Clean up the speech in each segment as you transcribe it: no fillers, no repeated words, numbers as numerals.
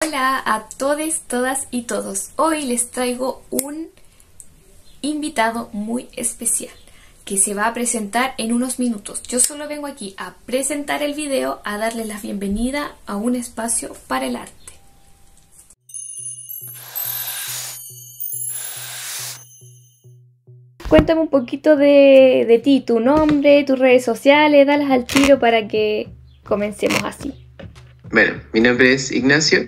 Hola a todos, todas y todos. Hoy les traigo un invitado muy especial que se va a presentar en unos minutos. Yo solo vengo aquí a presentar el video, a darles la bienvenida a un espacio para el arte. Cuéntame un poquito de ti, tu nombre, tus redes sociales, dalas al tiro para que comencemos así. Bueno, mi nombre es Ignacio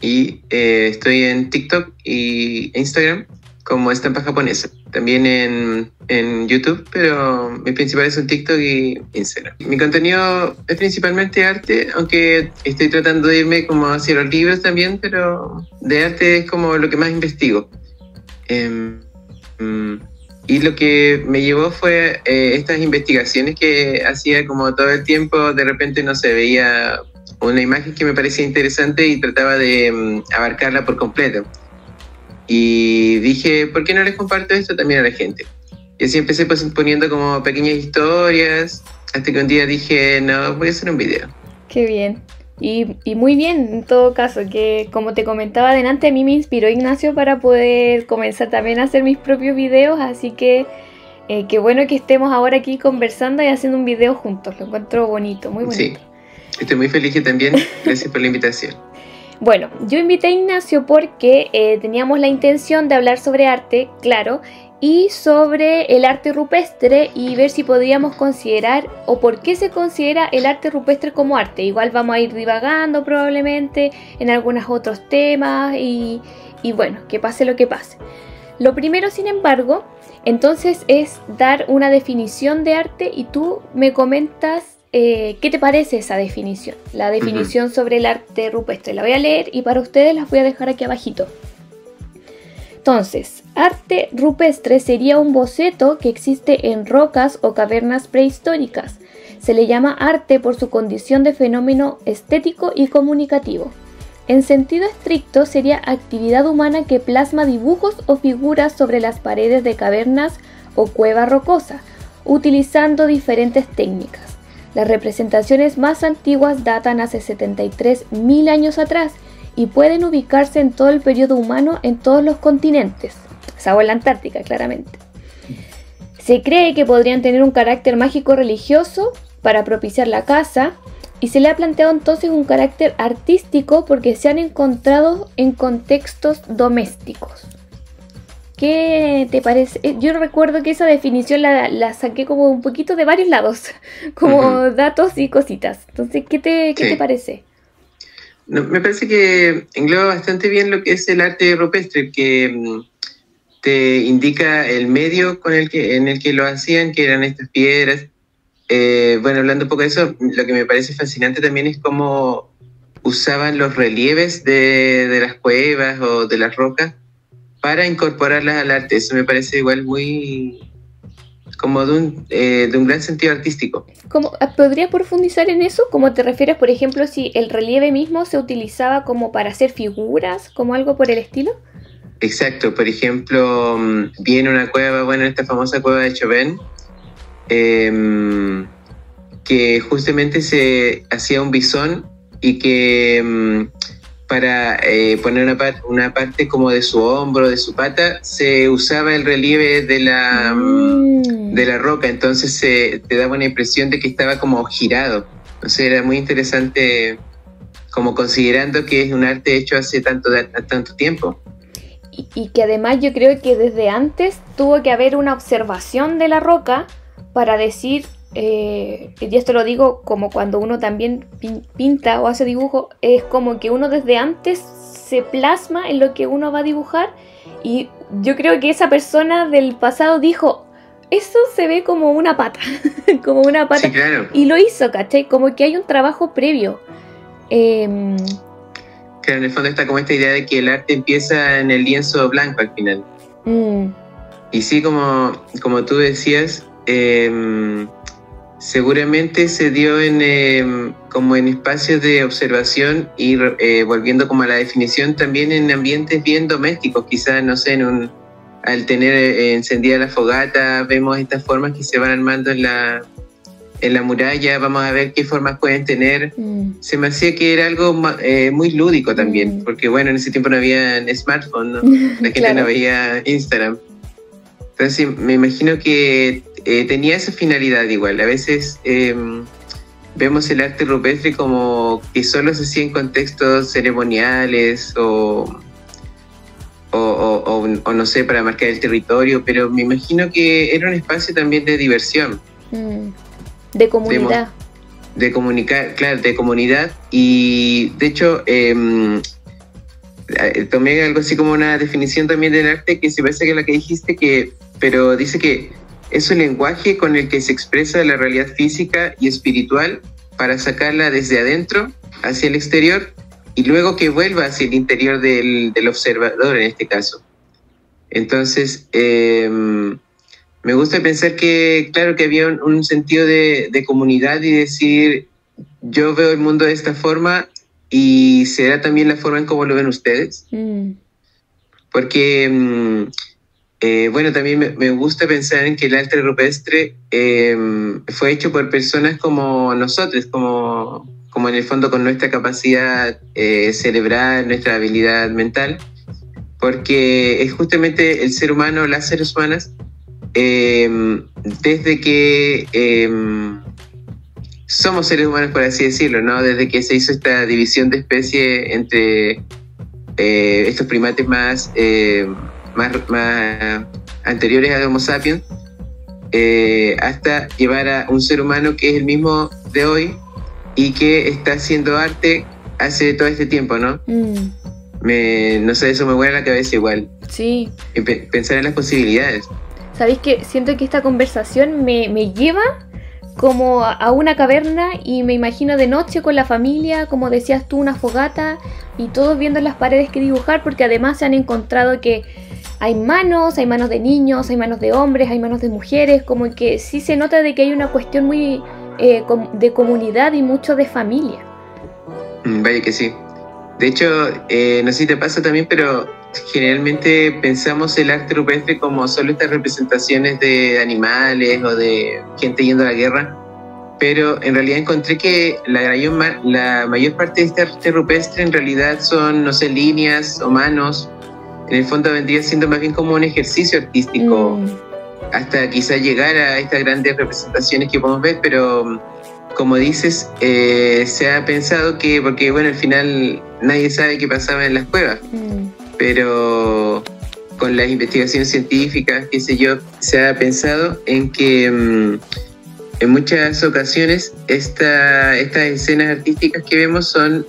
y estoy en TikTok e Instagram como Estampa Japonesa. También en YouTube, pero mis principales son TikTok y Instagram. Mi contenido es principalmente arte, aunque estoy tratando de irme como hacia los libros también, pero de arte es como lo que más investigo. Y lo que me llevó fue estas investigaciones que hacía como todo el tiempo. De repente no se veía una imagen que me parecía interesante y trataba de abarcarla por completo. Y dije, ¿por qué no les comparto esto también a la gente? Y así empecé pues poniendo como pequeñas historias, hasta que un día dije, no, voy a hacer un video. Qué bien. Y muy bien, en todo caso, que como te comentaba adelante, a mí me inspiró Ignacio para poder comenzar también a hacer mis propios videos, así que qué bueno que estemos ahora aquí conversando y haciendo un video juntos, lo encuentro bonito, muy bonito. Sí, estoy muy feliz que también, gracias por la invitación. Bueno, yo invité a Ignacio porque teníamos la intención de hablar sobre arte, claro, y sobre el arte rupestre y ver si podíamos considerar o por qué se considera el arte rupestre como arte. Igual vamos a ir divagando probablemente en algunos otros temas y bueno, que pase lo que pase. Lo primero, sin embargo, entonces es dar una definición de arte y tú me comentas qué te parece esa definición. La definición sobre el arte rupestre la voy a leer y para ustedes las voy a dejar aquí abajito. Entonces, arte rupestre sería un boceto que existe en rocas o cavernas prehistóricas. Se le llama arte por su condición de fenómeno estético y comunicativo. En sentido estricto, sería actividad humana que plasma dibujos o figuras sobre las paredes de cavernas o cueva rocosa, utilizando diferentes técnicas. Las representaciones más antiguas datan hace 73.000 años atrás y pueden ubicarse en todo el periodo humano en todos los continentes, salvo en la Antártica, claramente. Se cree que podrían tener un carácter mágico religioso para propiciar la caza y se le ha planteado entonces un carácter artístico porque se han encontrado en contextos domésticos. ¿Qué te parece? Yo recuerdo que esa definición la saqué como un poquito de varios lados, como datos y cositas. Entonces, ¿qué te parece? No, me parece que engloba bastante bien lo que es el arte rupestre, que te indica el medio en el que lo hacían, que eran estas piedras. Bueno, hablando un poco de eso, lo que me parece fascinante también es cómo usaban los relieves de las cuevas o de las rocas para incorporarlas al arte. Eso me parece igual muy como de un gran sentido artístico. ¿Podrías profundizar en eso? ¿Cómo te refieres, por ejemplo, si el relieve mismo se utilizaba como para hacer figuras, como algo por el estilo? Exacto, por ejemplo, vi en una cueva, bueno, esta famosa cueva de Chopin, que justamente se hacía un bisón y que para poner una parte como de su hombro, de su pata, se usaba el relieve de la roca, entonces te daba una impresión de que estaba como girado. Entonces era muy interesante, como considerando que es un arte hecho hace tanto tiempo. Y que además yo creo que desde antes tuvo que haber una observación de la roca para decir, y esto lo digo como cuando uno también pinta o hace dibujo, es como que uno desde antes se plasma en lo que uno va a dibujar y yo creo que esa persona del pasado dijo, eso se ve como una pata, como una pata, sí, claro. Y lo hizo, ¿cachai? Como que hay un trabajo previo. Claro, en el fondo está como esta idea de que el arte empieza en el lienzo blanco al final. Y sí, como tú decías, seguramente se dio como en espacios de observación y volviendo como a la definición, también en ambientes bien domésticos, quizás, no sé, al tener encendida la fogata, vemos estas formas que se van armando en en la muralla, vamos a ver qué formas pueden tener. Se me hacía que era algo muy lúdico también, porque bueno, en ese tiempo no había smartphone, ¿no? La gente Claro. no veía Instagram. Entonces me imagino que tenía esa finalidad igual. A veces vemos el arte rupestre como que solo se hacía en contextos ceremoniales o no sé, para marcar el territorio, pero me imagino que era un espacio también de diversión. De comunidad. De comunicar, claro, de comunidad. Y de hecho, tomé algo así como una definición también del arte que se parece que es la que dijiste, pero dice que es un lenguaje con el que se expresa la realidad física y espiritual para sacarla desde adentro hacia el exterior y luego que vuelva hacia el interior del observador en este caso. Entonces, me gusta pensar que, claro, que había un sentido de comunidad y decir, yo veo el mundo de esta forma y será también la forma en cómo lo ven ustedes. Porque, bueno, también me gusta pensar en que el arte rupestre fue hecho por personas como nosotros, como en el fondo con nuestra capacidad cerebral, nuestra habilidad mental, porque es justamente el ser humano, las seres humanas, desde que somos seres humanos, por así decirlo, ¿no? Desde que se hizo esta división de especie entre estos primates más anteriores al Homo sapiens, hasta llevar a un ser humano que es el mismo de hoy y que está haciendo arte hace todo este tiempo, ¿no? No sé, eso me vuela la cabeza igual. Sí. Pensar en las posibilidades. ¿Sabéis que siento que esta conversación me lleva como a una caverna y me imagino de noche con la familia, como decías tú, una fogata y todos viendo las paredes que dibujar, porque además se han encontrado que hay manos de niños, hay manos de hombres, hay manos de mujeres, como que sí se nota de que hay una cuestión muy de comunidad y mucho de familia. Vaya que sí. De hecho, no sé si te pasa también, pero generalmente pensamos el arte rupestre como solo estas representaciones de animales o de gente yendo a la guerra, pero en realidad encontré que la mayor parte de este arte rupestre en realidad son, no sé, líneas o manos. En el fondo vendría siendo más bien como un ejercicio artístico, hasta quizás llegar a estas grandes representaciones que podemos ver, pero como dices, se ha pensado que, porque bueno, al final nadie sabe qué pasaba en las cuevas, pero con las investigaciones científicas, qué sé yo, se ha pensado en que en muchas ocasiones estas escenas artísticas que vemos son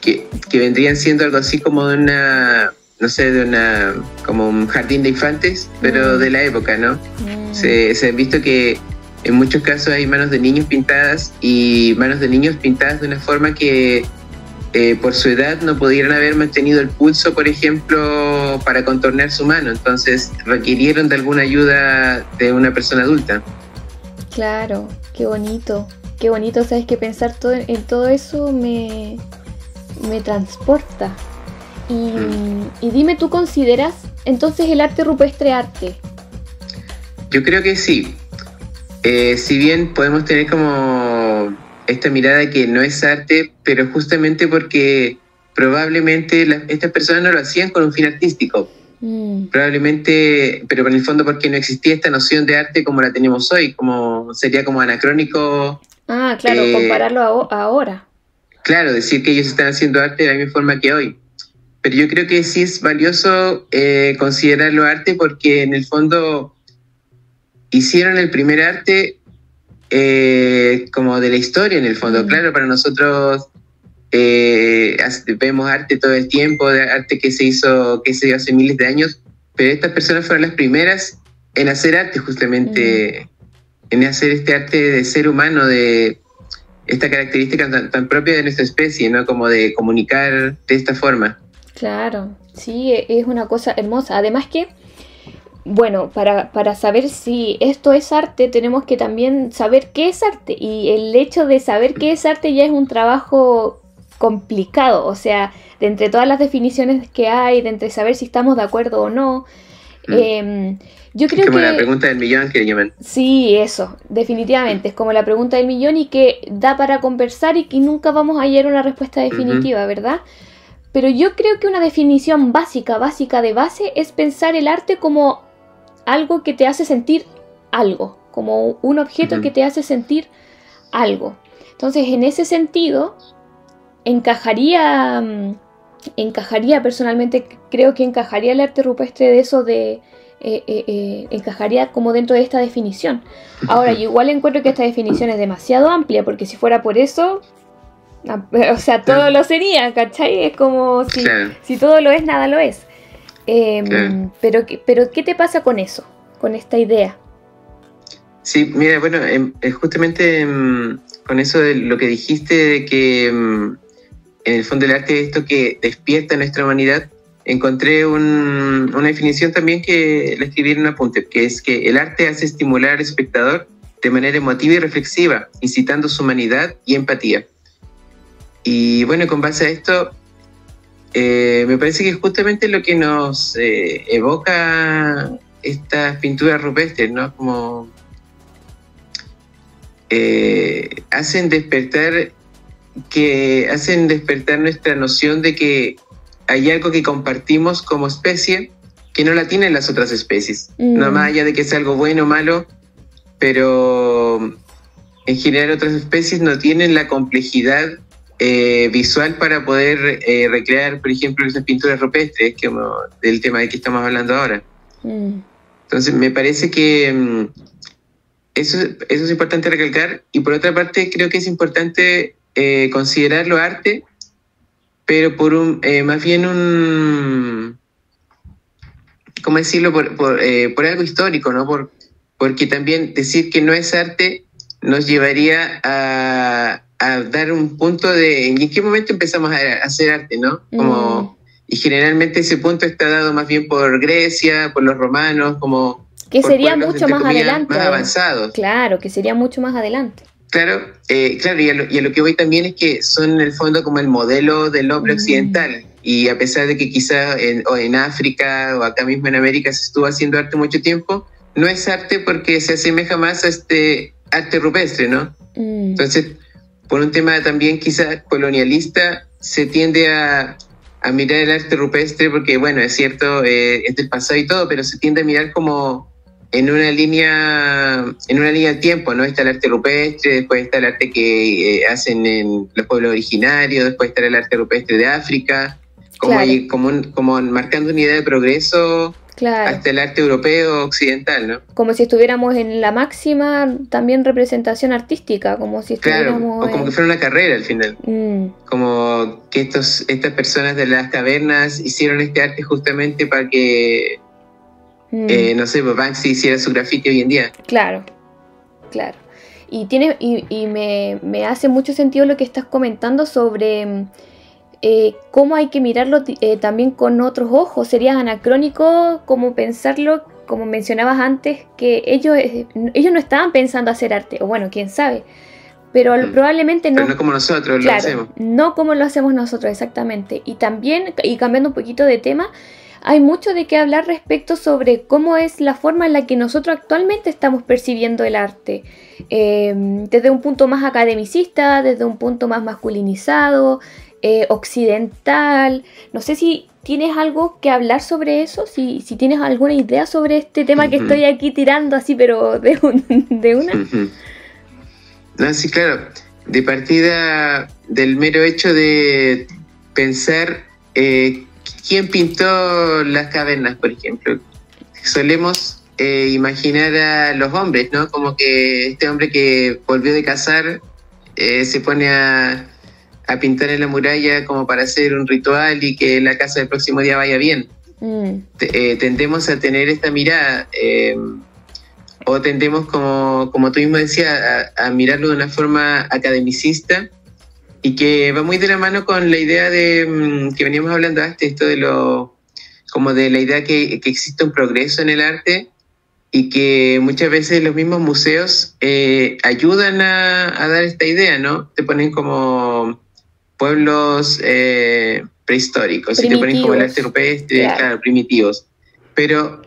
que vendrían siendo algo así como de una, no sé, como un jardín de infantes, pero de la época, ¿no? Se ha visto que en muchos casos hay manos de niños pintadas y manos de niños pintadas de una forma que por su edad no pudieran haber mantenido el pulso, por ejemplo, para contornear su mano. Entonces requirieron de alguna ayuda de una persona adulta. Claro, qué bonito. Qué bonito, sabes que pensar en todo eso me transporta. Y dime, ¿tú consideras entonces el arte rupestre arte? Yo creo que sí. Si bien podemos tener como esta mirada que no es arte, pero justamente porque probablemente estas personas no lo hacían con un fin artístico. Probablemente, pero en el fondo porque no existía esta noción de arte como la tenemos hoy, como sería como anacrónico. Ah, claro, compararlo ahora. Claro, decir que ellos están haciendo arte de la misma forma que hoy. Pero yo creo que sí es valioso considerarlo arte porque en el fondo hicieron el primer arte como de la historia en el fondo. Claro, para nosotros vemos arte todo el tiempo, de arte que se hizo hace miles de años, pero estas personas fueron las primeras en hacer arte justamente, en hacer este arte de ser humano, de esta característica tan propia de nuestra especie, ¿no? Como de comunicar de esta forma. Claro, sí, es una cosa hermosa. Además que, bueno, para saber si esto es arte, tenemos que también saber qué es arte. Y el hecho de saber qué es arte ya es un trabajo complicado. O sea, de entre todas las definiciones que hay, de entre saber si estamos de acuerdo o no, Yo creo es como que la pregunta del millón que le llaman. sí, eso, definitivamente, es como la pregunta del millón y que da para conversar y que nunca vamos a hallar una respuesta definitiva, ¿verdad? Pero yo creo que una definición básica de base es pensar el arte como algo que te hace sentir algo, como un objeto que te hace sentir algo. Entonces, en ese sentido, encajaría personalmente, creo que encajaría el arte rupestre de eso de... encajaría como dentro de esta definición. Ahora, yo igual encuentro que esta definición es demasiado amplia, porque si fuera por eso, o sea, todo lo sería, ¿cachai? Es como si todo lo es, nada lo es. Pero ¿qué te pasa con eso? Con esta idea. Sí, mira, bueno, justamente con eso de lo que dijiste, de que en el fondo el arte es esto que despierta nuestra humanidad, encontré una definición también que la escribí en un apunte, que es que el arte hace estimular al espectador de manera emotiva y reflexiva, incitando su humanidad y empatía. Y bueno, con base a esto, me parece que es justamente lo que nos evoca estas pinturas rupestres, ¿no? Como hacen despertar nuestra noción de que hay algo que compartimos como especie que no la tienen las otras especies. No más allá de que sea algo bueno o malo, pero en general otras especies no tienen la complejidad visual para poder recrear, por ejemplo, esas pinturas rupestres, como del tema del que estamos hablando ahora. Entonces, me parece que eso es importante recalcar. Y por otra parte, creo que es importante considerarlo arte, pero por más bien ¿cómo decirlo? Por algo histórico, ¿no? Porque también decir que no es arte nos llevaría a dar un punto de en qué momento empezamos a hacer arte, ¿no? Y generalmente ese punto está dado más bien por Grecia, por los romanos, como que sería mucho más adelante. Más avanzados. Claro, que sería mucho más adelante. Claro, y a lo que voy también es que son en el fondo como el modelo del hombre occidental. Y a pesar de que quizás en África o acá mismo en América se estuvo haciendo arte mucho tiempo, no es arte porque se asemeja más a este arte rupestre, ¿no? Entonces, por un tema también quizás colonialista, se tiende a mirar el arte rupestre porque, bueno, es cierto, es del pasado y todo, pero se tiende a mirar como en una línea del tiempo, ¿no? Está el arte rupestre, después está el arte que hacen en los pueblos originarios, después está el arte rupestre de África, como marcando una idea de progreso hasta el arte europeo occidental, ¿no? Como si estuviéramos en la máxima también representación artística, como si estuviéramos... o como que fuera una carrera al final. Como que estas personas de las cavernas hicieron este arte justamente para que no sé, Banksy hiciera su graffiti hoy en día. Claro. Y me hace mucho sentido lo que estás comentando sobre cómo hay que mirarlo también con otros ojos. Sería anacrónico como pensarlo, como mencionabas antes, que ellos no estaban pensando hacer arte, o bueno, quién sabe, pero probablemente no. Pero no como nosotros lo hacemos. No como lo hacemos nosotros, exactamente. Y también, y cambiando un poquito de tema, hay mucho de qué hablar respecto sobre cómo es la forma en la que nosotros actualmente estamos percibiendo el arte. Desde un punto más academicista, desde un punto más masculinizado, occidental. No sé si tienes algo que hablar sobre eso, si tienes alguna idea sobre este tema que estoy aquí tirando así, pero de una. No, sí, claro. De partida del mero hecho de pensar... ¿quién pintó las cavernas, por ejemplo? Solemos imaginar a los hombres, ¿no? Como que este hombre que volvió de cazar se pone a pintar en la muralla como para hacer un ritual y que la casa del próximo día vaya bien. Tendemos a tener esta mirada, o tendemos, como tú mismo decías, a mirarlo de una forma academicista, y que va muy de la mano con la idea de que veníamos hablando antes, esto de la idea que existe un progreso en el arte y que muchas veces los mismos museos ayudan a dar esta idea, ¿no? Te ponen como pueblos prehistóricos, y te ponen como el arte rupestre, claro, primitivos. pero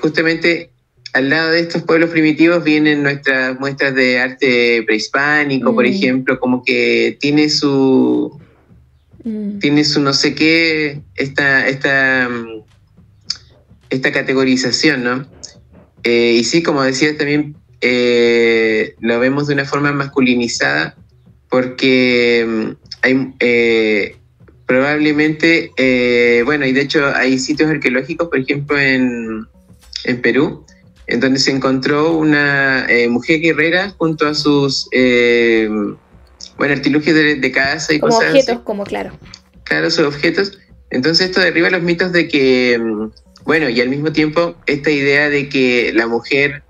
justamente al lado de estos pueblos primitivos vienen nuestras muestras de arte prehispánico, por ejemplo, como que tiene su no sé qué, esta categorización, ¿no? Y sí, como decías también, lo vemos de una forma masculinizada porque hay probablemente, bueno, y de hecho hay sitios arqueológicos, por ejemplo, en Perú, en donde se encontró una mujer guerrera junto a sus, bueno, artilugios de casa y como cosas objetos, así. como claro. Claro, sus objetos. Entonces esto derriba los mitos de que, bueno, y al mismo tiempo esta idea de que la mujer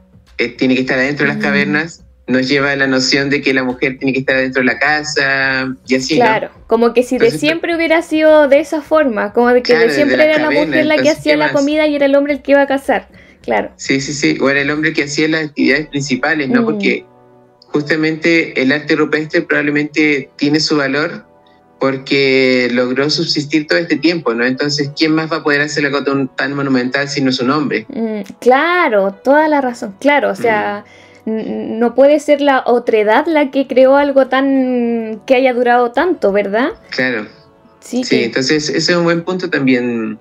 tiene que estar adentro de las cavernas nos lleva a la noción de que la mujer tiene que estar dentro de la casa y así, claro, ¿no? Como que si entonces, de siempre hubiera sido de esa forma, como de que claro, de siempre era la mujer la que hacía la comida y era el hombre el que iba a cazar, claro. Sí, sí, sí, o era el hombre que hacía las actividades principales, ¿no? Porque justamente el arte rupestre probablemente tiene su valor porque logró subsistir todo este tiempo, ¿no? Entonces, ¿quién más va a poder hacer algo tan monumental si no es un hombre? Claro, toda la razón, claro, o sea... No puede ser la otredad la que creó algo tan que haya durado tanto, ¿verdad? Claro. Sí, entonces ese es un buen punto también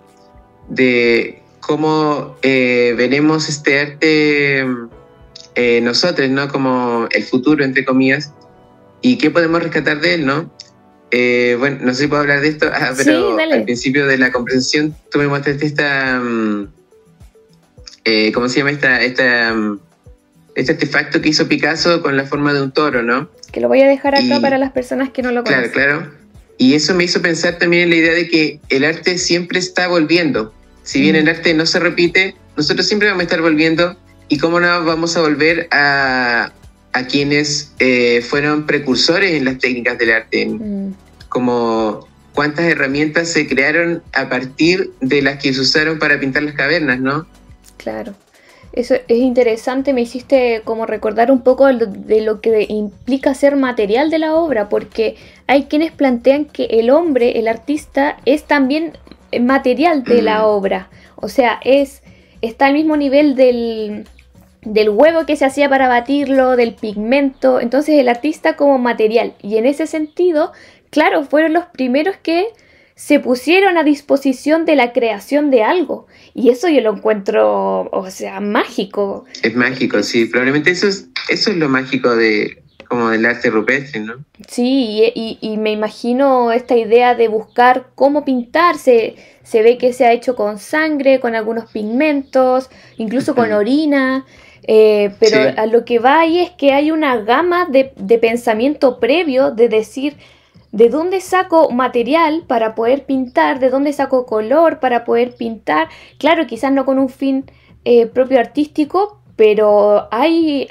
de cómo veremos este arte nosotros, ¿no? Como el futuro, entre comillas, y qué podemos rescatar de él, ¿no? Bueno, no sé si puedo hablar de esto, pero sí, al principio de la conversación tú me mostraste esta... ¿cómo se llama este artefacto que hizo Picasso con la forma de un toro, ¿no? Que lo voy a dejar acá para las personas que no lo conocen. Claro. Y eso me hizo pensar también en la idea de que el arte siempre está volviendo. Si bien el arte no se repite, nosotros siempre vamos a estar volviendo. ¿Y cómo no vamos a volver a quienes fueron precursores en las técnicas del arte? Como cuántas herramientas se crearon a partir de las que se usaron para pintar las cavernas, ¿no? Claro. Eso es interesante, me hiciste como recordar un poco de lo que implica ser material de la obra, porque hay quienes plantean que el hombre, el artista, es también material de la obra, o sea, está al mismo nivel del huevo que se hacía para batirlo, del pigmento, entonces el artista como material, y en ese sentido, claro, fueron los primeros que se pusieron a disposición de la creación de algo. Y eso yo lo encuentro, o sea, mágico. Es mágico, sí. Probablemente eso es lo mágico como del arte rupestre, ¿no? Sí, y me imagino esta idea de buscar cómo pintar. Se ve que se ha hecho con sangre, con algunos pigmentos, incluso con orina. Pero sí, a lo que va ahí es que hay una gama de pensamiento previo de decir... ¿De dónde saco material para poder pintar? ¿De dónde saco color para poder pintar? Claro, quizás no con un fin propio artístico, pero hay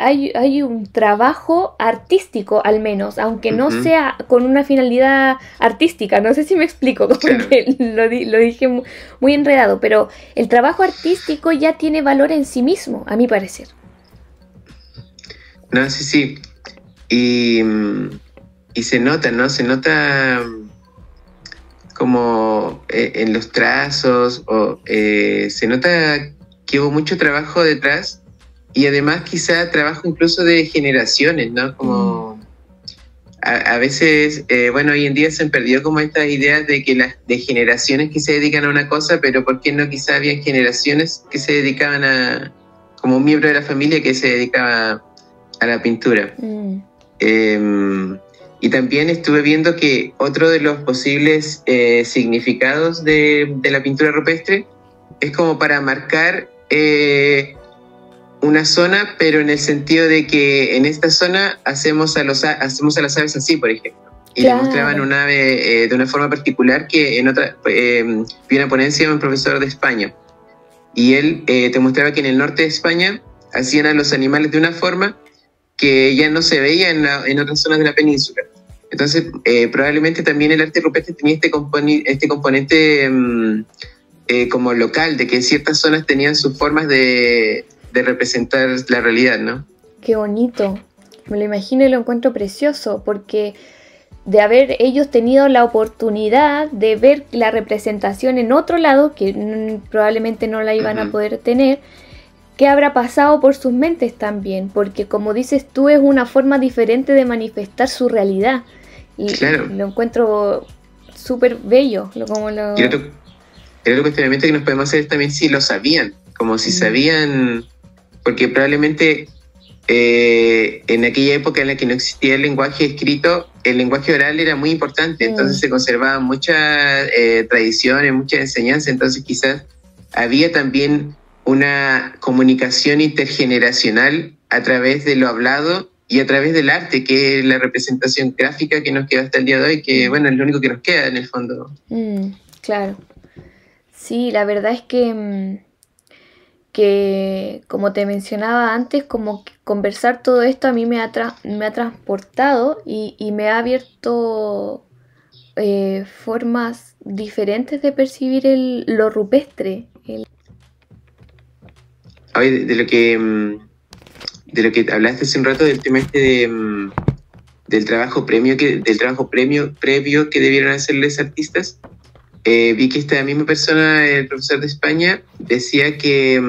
un trabajo artístico al menos, aunque no sea con una finalidad artística. No sé si me explico, porque lo dije muy enredado, pero el trabajo artístico ya tiene valor en sí mismo, a mi parecer. No, sí. Y se nota, ¿no? Se nota como en los trazos, se nota que hubo mucho trabajo detrás y además quizá trabajo incluso de generaciones, ¿no? Como a veces, bueno, hoy en día se han perdido como estas ideas de generaciones que se dedican a una cosa, pero ¿por qué no quizá habían generaciones que se dedicaban como un miembro de la familia que se dedicaba a la pintura? Y también estuve viendo que otro de los posibles significados de la pintura rupestre es como para marcar una zona, pero en el sentido de que en esta zona hacemos a las aves así, por ejemplo. Y le mostraban un ave de una forma particular que en otra vi una ponencia de un profesor de España. Y él te mostraba que en el norte de España hacían a los animales de una forma que ya no se veía en otras zonas de la península. Entonces, probablemente también el arte rupestre tenía este componente como local, de que ciertas zonas tenían sus formas de representar la realidad, ¿no? Qué bonito. Me lo imagino y lo encuentro precioso, porque de haber ellos tenido la oportunidad de ver la representación en otro lado, que probablemente no la iban a poder tener, ¿qué habrá pasado por sus mentes también? Porque como dices tú, es una forma diferente de manifestar su realidad. Y lo encuentro súper bello. Y otro cuestionamiento que nos podemos hacer también si lo sabían, como si sabían, porque probablemente en aquella época en la que no existía el lenguaje escrito, el lenguaje oral era muy importante, entonces se conservaban muchas tradiciones, muchas enseñanzas, entonces quizás había también una comunicación intergeneracional a través de lo hablado y a través del arte, que es la representación gráfica que nos queda hasta el día de hoy, que bueno, es lo único que nos queda en el fondo. Claro. Sí, la verdad es que como te mencionaba antes, como que conversar todo esto a mí me ha transportado y me ha abierto formas diferentes de percibir lo rupestre. De lo que hablaste hace un rato, del tema este del trabajo previo que debieron hacerles artistas, vi que esta misma persona, el profesor de España, decía que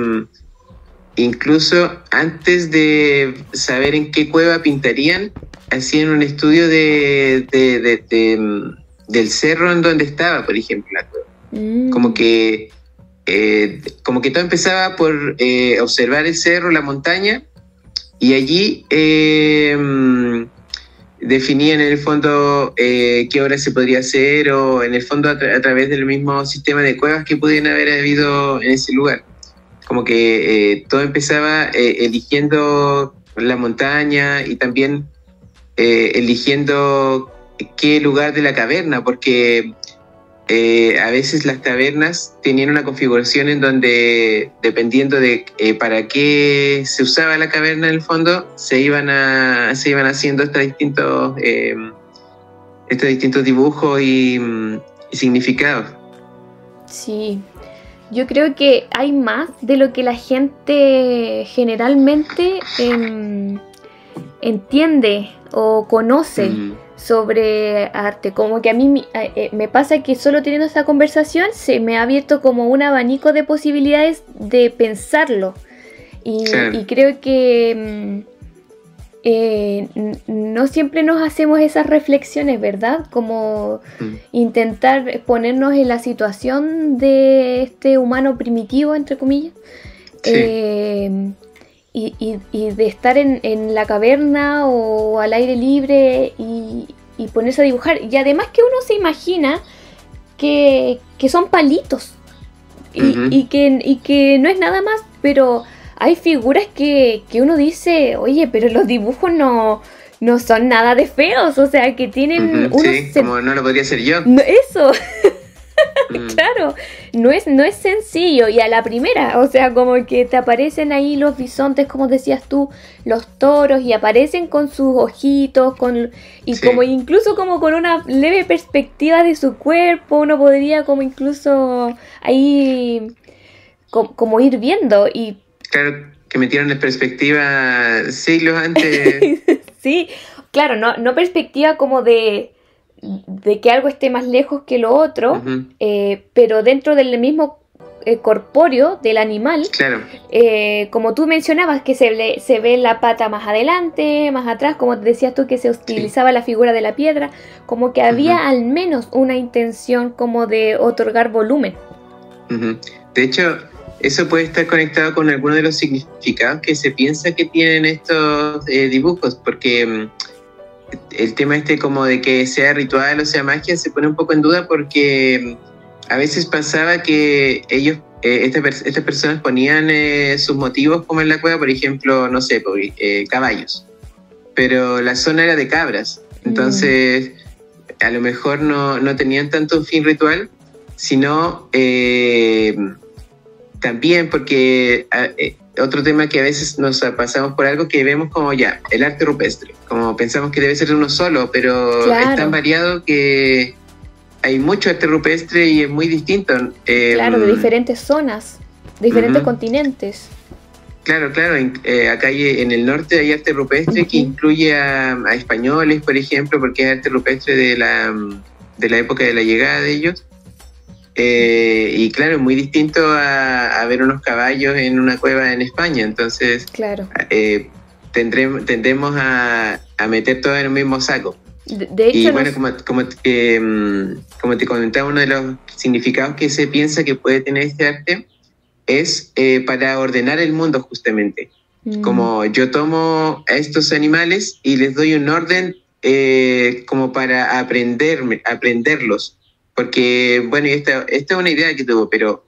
incluso antes de saber en qué cueva pintarían, hacían un estudio del cerro en donde estaba, por ejemplo, la cueva. Como que todo empezaba por observar el cerro, la montaña, y allí definían en el fondo qué obra se podría hacer, o en el fondo a través del mismo sistema de cuevas que pudieran haber habido en ese lugar. Como que todo empezaba eligiendo la montaña y también eligiendo qué lugar de la caverna, porque a veces las cavernas tenían una configuración en donde, dependiendo de para qué se usaba la caverna en el fondo, se iban haciendo estos distintos dibujos y significados. Sí, yo creo que hay más de lo que la gente generalmente entiende o conoce sobre arte. Como que a mí me pasa que solo teniendo esta conversación se me ha abierto como un abanico de posibilidades de pensarlo, y creo que no siempre nos hacemos esas reflexiones, ¿verdad? Como intentar ponernos en la situación de este humano primitivo, entre comillas, y de estar en la caverna o al aire libre y ponerse a dibujar. Y además que uno se imagina que son palitos y que no es nada más, pero hay figuras que uno dice, oye, pero los dibujos no son nada de feos, o sea, que tienen como no lo podría hacer yo. No, eso. Claro, no es sencillo, y a la primera, o sea, como que te aparecen ahí los bisontes, como decías tú, los toros, y aparecen con sus ojitos, como incluso como con una leve perspectiva de su cuerpo, uno podría como incluso ahí como ir viendo. Y claro, que metieron en perspectiva siglos antes. Sí, claro, no perspectiva como de que algo esté más lejos que lo otro, pero dentro del mismo corpóreo del animal, como tú mencionabas, que se ve la pata más adelante, más atrás, como decías tú, que se utilizaba la figura de la piedra, como que había al menos una intención como de otorgar volumen. De hecho, eso puede estar conectado con alguno de los significados que se piensa que tienen estos dibujos, porque el tema como de que sea ritual o sea magia se pone un poco en duda, porque a veces pasaba que ellos, estas personas ponían sus motivos como en la cueva, por ejemplo, no sé, caballos, pero la zona era de cabras, entonces a lo mejor no tenían tanto un fin ritual, sino también porque otro tema que a veces nos pasamos por algo que vemos como ya, el arte rupestre, como pensamos que debe ser uno solo, pero es tan variado que hay mucho arte rupestre y es muy distinto. Claro, de diferentes zonas, diferentes continentes. Claro, claro. Acá en el norte hay arte rupestre que incluye a españoles, por ejemplo, porque es arte rupestre de la época de la llegada de ellos. Y claro, es muy distinto a ver unos caballos en una cueva en España. Entonces, claro. Tendemos a meter todo en el mismo saco. De hecho, y bueno, como te comentaba, uno de los significados que se piensa que puede tener este arte es para ordenar el mundo, justamente. Como yo tomo a estos animales y les doy un orden como para aprenderlos. Porque, bueno, esta es una idea que tuvo, pero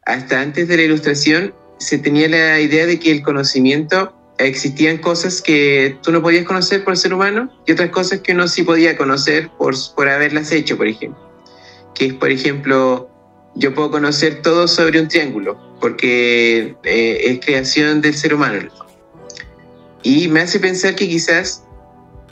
hasta antes de la Ilustración se tenía la idea de que el conocimiento, existían cosas que tú no podías conocer por ser humano y otras cosas que uno sí podía conocer por haberlas hecho, por ejemplo. Que es, por ejemplo, yo puedo conocer todo sobre un triángulo, porque es creación del ser humano. Y me hace pensar que quizás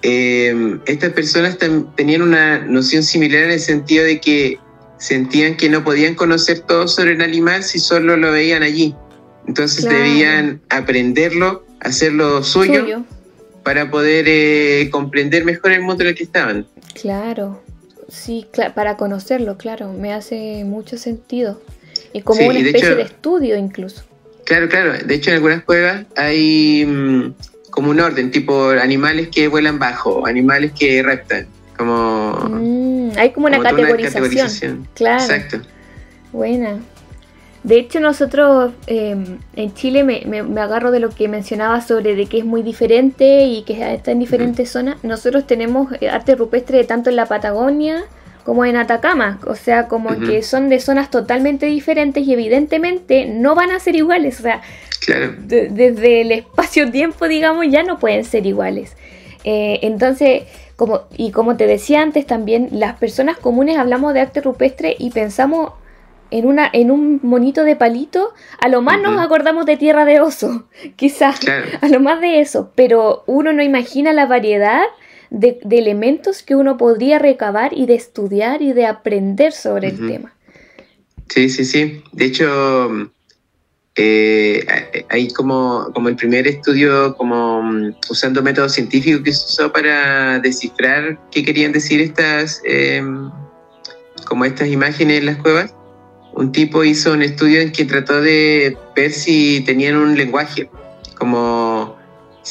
estas personas tenían una noción similar en el sentido de que sentían que no podían conocer todo sobre el animal si solo lo veían allí. Entonces debían aprenderlo, hacerlo suyo. Para poder comprender mejor el mundo en el que estaban. Claro, sí, para conocerlo, claro, me hace mucho sentido. Y como una especie de estudio incluso. Claro, claro. De hecho, en algunas cuevas hay como un orden, tipo animales que vuelan bajo, animales que reptan. Hay como una categorización. Claro. Exacto. Buena. De hecho, nosotros en Chile me agarro de lo que mencionaba sobre de que es muy diferente y que está en diferentes zonas. Nosotros tenemos arte rupestre tanto en la Patagonia como en Atacama, o sea, como que son de zonas totalmente diferentes y evidentemente no van a ser iguales, o sea, claro. Desde el espacio-tiempo, digamos, ya no pueden ser iguales. Entonces, como te decía antes también, las personas comunes hablamos de arte rupestre y pensamos en un monito de palito, a lo más nos acordamos de Tierra de Oso, quizás, a lo más de eso, pero uno no imagina la variedad de elementos que uno podría recabar y de estudiar y de aprender sobre el tema. Sí, sí, sí. De hecho, hay como el primer estudio como usando métodos científicos que se usó para descifrar qué querían decir estas imágenes en las cuevas. Un tipo hizo un estudio en que trató de ver si tenían un lenguaje, como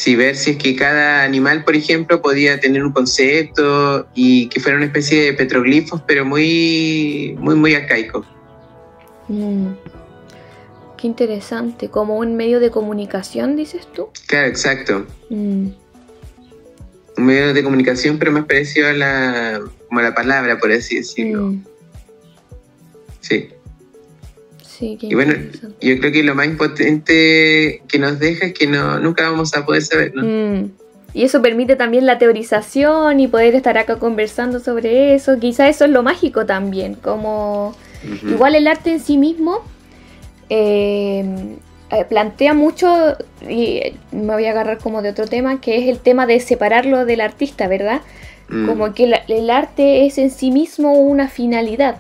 ver si es que cada animal, por ejemplo, podía tener un concepto y que fuera una especie de petroglifos, pero muy, muy, muy arcaico. Qué interesante, como un medio de comunicación, dices tú. Claro, exacto. Un medio de comunicación, pero más parecido a la palabra, por así decirlo. Sí. Sí, y bueno, yo creo que lo más importante que nos deja es que nunca vamos a poder saber, ¿no? Y eso permite también la teorización y poder estar acá conversando sobre eso. Quizá eso es lo mágico también, como igual el arte en sí mismo plantea mucho, y me voy a agarrar como de otro tema, que es el tema de separarlo del artista, ¿verdad? Como que el arte es en sí mismo una finalidad.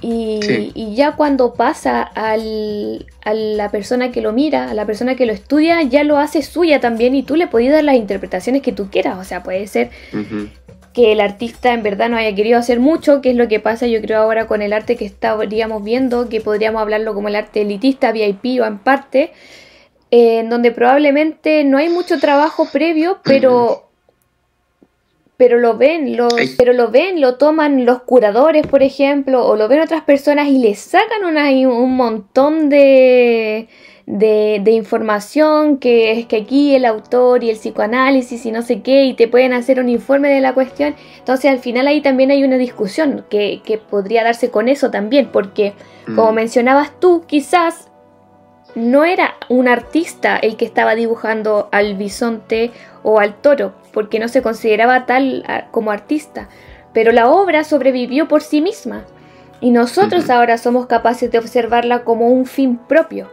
Y ya cuando pasa a la persona que lo mira, a la persona que lo estudia, ya lo hace suya también y tú le podés dar las interpretaciones que tú quieras. O sea, puede ser que el artista en verdad no haya querido hacer mucho, que es lo que pasa yo creo ahora con el arte que estaríamos viendo, que podríamos hablarlo como el arte elitista, VIP o en parte, en donde probablemente no hay mucho trabajo previo, pero lo ven, lo toman los curadores, por ejemplo, o lo ven otras personas y les sacan un montón de información, que es que aquí el autor y el psicoanálisis y no sé qué, y te pueden hacer un informe de la cuestión. Entonces al final ahí también hay una discusión que podría darse con eso también, porque como mencionabas tú, quizás no era un artista el que estaba dibujando al bisonte o al toro, porque no se consideraba tal como artista, pero la obra sobrevivió por sí misma y nosotros ahora somos capaces de observarla como un fin propio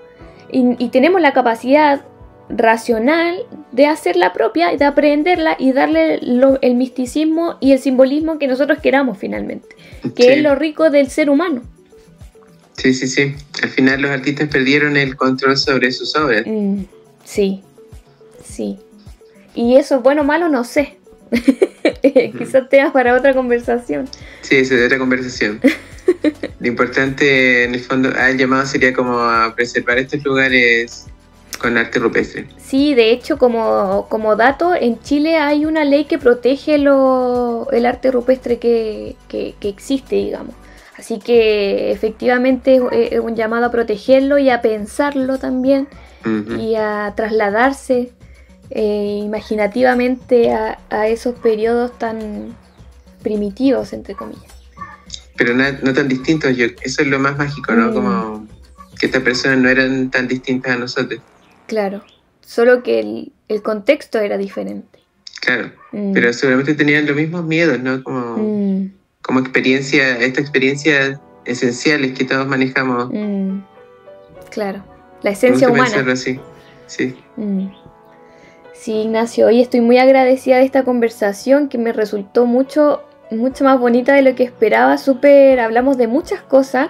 y tenemos la capacidad racional de hacerla propia y de aprenderla y darle el misticismo y el simbolismo que nosotros queramos finalmente, que es lo rico del ser humano. Sí, sí, sí. Al final los artistas perdieron el control sobre sus obras. Sí, sí. Y eso es bueno o malo, no sé. Quizás tema para otra conversación. Sí, eso es otra conversación. Lo importante, en el fondo, el llamado sería como a preservar estos lugares con arte rupestre. Sí, de hecho, como dato, en Chile hay una ley que protege el arte rupestre que existe, digamos. Así que efectivamente es un llamado a protegerlo y a pensarlo también, y a trasladarse imaginativamente a esos periodos tan primitivos, entre comillas. Pero no tan distintos, eso es lo más mágico, ¿no? Como que estas personas no eran tan distintas a nosotros. Claro, solo que el contexto era diferente. Claro, pero seguramente tenían los mismos miedos, ¿no? Como estas experiencias esenciales que todos manejamos. Claro, la esencia humana. Pensarlo así, sí. Sí, Ignacio, hoy estoy muy agradecida de esta conversación que me resultó mucho más bonita de lo que esperaba. Hablamos de muchas cosas.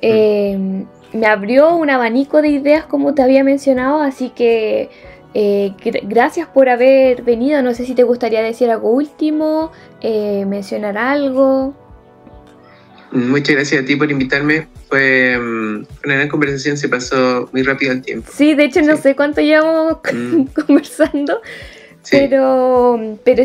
Me abrió un abanico de ideas, como te había mencionado, así que gracias por haber venido. No sé si te gustaría decir algo último, mencionar algo. Muchas gracias a ti por invitarme. Fue una gran conversación, se pasó muy rápido el tiempo. Sí, de hecho no sé cuánto llevamos conversando. Sí. Pero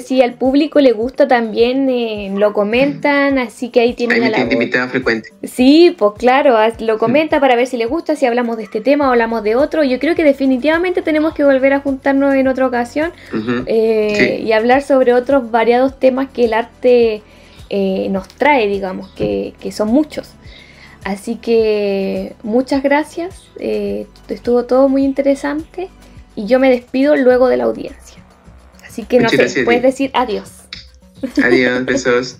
si al público le gusta también, lo comentan, así que ahí tienen la invitada frecuente. Sí, pues claro, lo comenta para ver si le gusta, si hablamos de este tema o hablamos de otro. Yo creo que definitivamente tenemos que volver a juntarnos en otra ocasión y hablar sobre otros variados temas que el arte nos trae, digamos, que son muchos. Así que muchas gracias, estuvo todo muy interesante y yo me despido luego de la audiencia. Así que no sé, puedes decir adiós. Adiós, besos.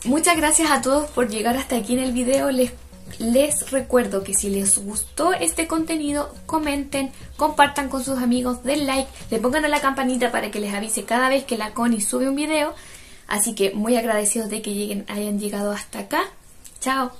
Muchas gracias a todos por llegar hasta aquí en el video. Les recuerdo que si les gustó este contenido, comenten, compartan con sus amigos, den like, le pongan a la campanita para que les avise cada vez que la Connie sube un video. Así que muy agradecidos de que hayan llegado hasta acá. Chao.